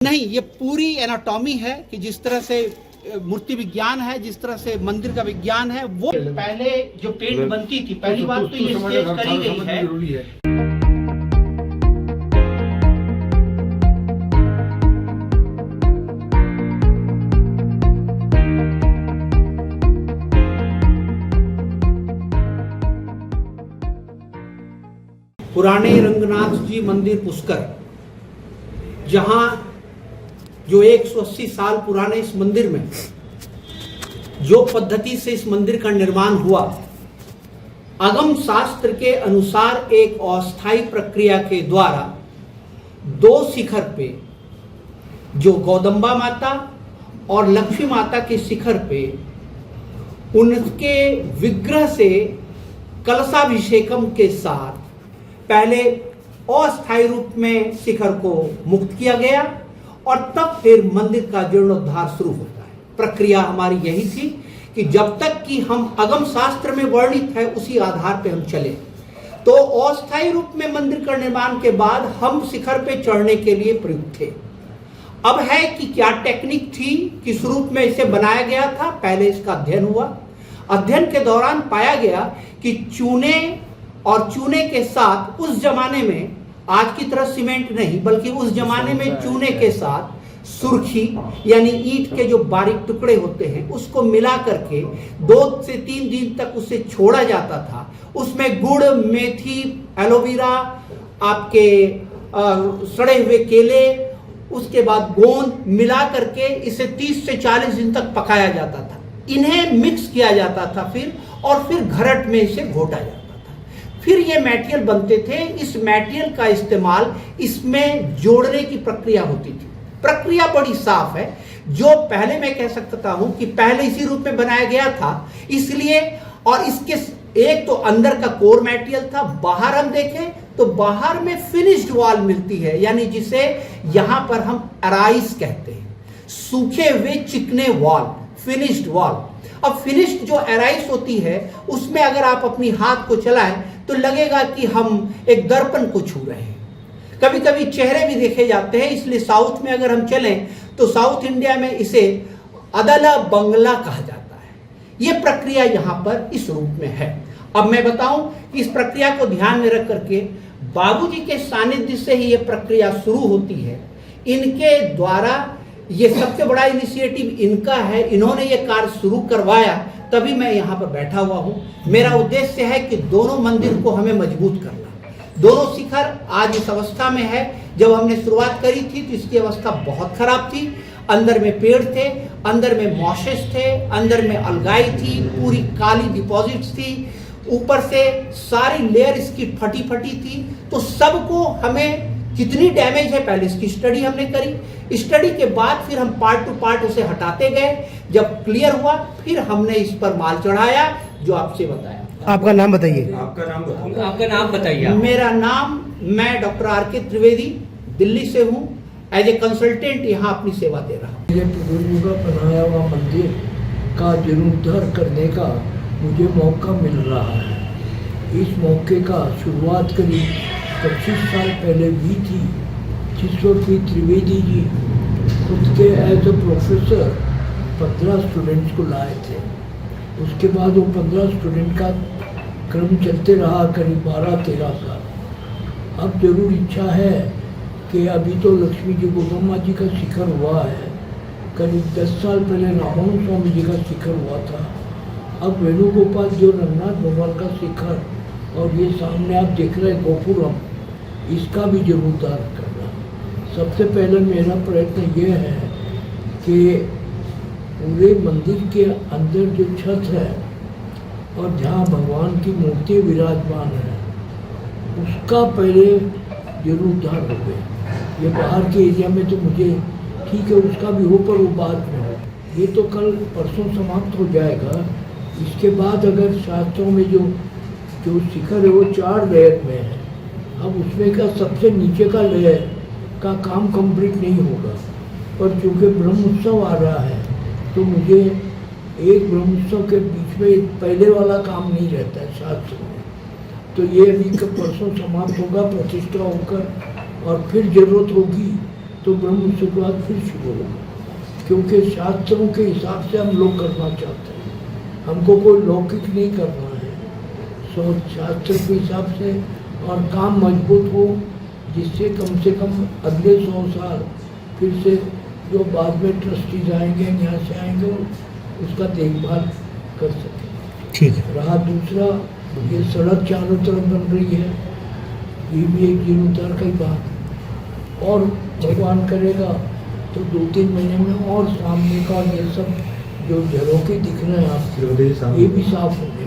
नहीं, ये पूरी एनाटॉमी है कि जिस तरह से मूर्ति विज्ञान है, जिस तरह से मंदिर का विज्ञान है, वो पहले जो पेंट बनती थी, पहली बात तो ये स्टेज करी गई है। पुराने रंगनाथ जी मंदिर पुष्कर, जहां जो 180 साल पुराने इस मंदिर में जो पद्धति से इस मंदिर का निर्माण हुआ, आगम शास्त्र के अनुसार एक अस्थायी प्रक्रिया के द्वारा दो शिखर पे, जो गौदम्बा माता और लक्ष्मी माता के शिखर पे, उनके विग्रह से कलशाभिषेकम के साथ पहले अस्थायी रूप में शिखर को मुक्त किया गया और तब फिर मंदिर का जीर्णोद्धार शुरू होता है। प्रक्रिया हमारी यही थी कि जब तक कि हम आगम शास्त्र में वर्णित है उसी आधार पे हम चले। तो अस्थायी रूप में मंदिर का निर्माण के बाद हम शिखर पे चढ़ने के लिए प्रयुक्त थे। अब है कि क्या टेक्निक थी, किस रूप में इसे बनाया गया था, पहले इसका अध्ययन हुआ। अध्ययन के दौरान पाया गया कि चूने और चूने के साथ उस जमाने में, आज की तरह सीमेंट नहीं बल्कि उस जमाने में चूने के साथ सुर्खी यानी ईंट के जो बारीक टुकड़े होते हैं उसको मिला करके 2 से 3 दिन तक उसे छोड़ा जाता था। उसमें गुड़, मेथी, एलोवेरा, आपके सड़े हुए केले, उसके बाद गोंद मिला करके इसे 30 से 40 दिन तक पकाया जाता था। इन्हें मिक्स किया जाता था और फिर घरट में इसे घोटा जाता था। फिर ये मटेरियल बनते थे। इस मटेरियल का इस्तेमाल इसमें जोड़ने की प्रक्रिया होती थी। प्रक्रिया बड़ी साफ है। जो पहले मैं कह सकता हूं कि पहले इसी रूप में बनाया गया था, इसलिए, और इसके एक तो अंदर का कोर मटेरियल था, बाहर हम देखें तो बाहर में फिनिश्ड वॉल मिलती है, यानी जिसे यहां पर हम अराइस कहते हैं, सूखे हुए चिकने वॉल, फिनिश्ड वॉल। अब फिनिश्ड जो अराइस होती है उसमें अगर आप अपनी हाथ को चलाएं तो लगेगा कि हम एक दर्पण को छू रहे हैं। कभी कभी चेहरे भी देखे जाते हैं, इसलिए साउथ में अगर हम चलें तो साउथ इंडिया में इसे अदला बंगला कहा जाता है। यह प्रक्रिया यहां पर इस रूप में है। अब मैं बताऊं कि इस प्रक्रिया को ध्यान में रख करके बाबूजी के सानिध्य से ही यह प्रक्रिया शुरू होती है। इनके द्वारा ये सबसे बड़ा इनिशिएटिव इनका है, इन्होंने ये कार्य शुरू करवाया, तभी मैं यहाँ पर बैठा हुआ हूँ। मेरा उद्देश्य है कि दोनों मंदिर को हमें मजबूत करना। दोनों शिखर आज इस अवस्था में है। जब हमने शुरुआत करी थी तो इसकी अवस्था बहुत खराब थी। अंदर में पेड़ थे, अंदर में मॉशेस थे, अंदर में अलगाई थी, पूरी काली डिपॉजिट्स थी, ऊपर से सारी लेयर इसकी फटी फटी थी। तो सबको हमें कितनी डैमेज है पहले इसकी स्टडी हमने करी। स्टडी के बाद फिर हम पार्ट टू पार्ट उसे हटाते गए। जब क्लियर हुआ फिर हमने इस पर माल चढ़ाया जो आपसे बताया। आपका नाम बताइए। आपका नाम बताइए। मेरा नाम, मैं डॉक्टर आर.के. त्रिवेदी, दिल्ली से हूँ। एज ए कंसल्टेंट यहाँ अपनी सेवा दे रहा हूँ। ये पूर्व का बनाया हुआ मंदिर का जीर्णोद्धार करने का मुझे मौका मिल रहा है। इस मौके का शुरुआत करीब 25 साल पहले हुई थी, जिस वक्त त्रिवेदी जी खुद के एज ए प्रोफेसर 15 स्टूडेंट्स को लाए थे। उसके बाद वो 15 स्टूडेंट का क्रम चलते रहा करीब 12-13 साल। अब जरूर इच्छा है कि अभी तो लक्ष्मी जी गोदम्मा जी का शिखर हुआ है, करीब 10 साल पहले रामानंद स्वामी जी का शिखर हुआ था। अब वेणुगोपाल जो रंगनाथ भगवान का शिखर और ये सामने आप देख रहे हैं गोपुरम, इसका भी जीर्णोद्धार करना। सबसे पहले मेरा प्रयत्न ये है कि पूरे मंदिर के अंदर जो छत है और जहाँ भगवान की मूर्ति विराजमान है उसका पहले जीर्णोद्धार हो गया। ये बाहर के एरिया में तो मुझे ठीक है उसका भी हो, पर वो बाद में हो। ये तो कल परसों समाप्त हो जाएगा। इसके बाद अगर शास्त्रों में जो शिखर है वो 4 लेयर में है। अब उसमें का सबसे नीचे का लेयर का काम कंप्लीट नहीं होगा, पर चूँकि ब्रह्मोत्सव आ रहा है तो मुझे एक ब्रह्मोत्सव के बीच में पहले वाला काम नहीं रहता है शास्त्र में। तो ये अभी परसों समाप्त होगा, प्रतिष्ठा होकर, और फिर जरूरत होगी तो ब्रह्म शुरुआत फिर शुरू होगा, क्योंकि शास्त्रों के हिसाब से हम लोग करना चाहते हैं, हमको कोई लौकिक नहीं करना है। सोच शास्त्र के हिसाब से और काम मजबूत हो, जिससे कम से कम अगले 100 साल फिर से जो बाद में ट्रस्टीज आएंगे यहाँ से आएंगे उसका देखभाल कर सकें। ठीक है। रहा दूसरा, ये सड़क चारों तरफ बन रही है, ये भी एक जीर्णोद्धार का ही बात, और भगवान करेगा तो 2-3 महीने में और सामने का ये सब जो झरोखे दिख रहे हैं आपको, ये भी साफ होंगे।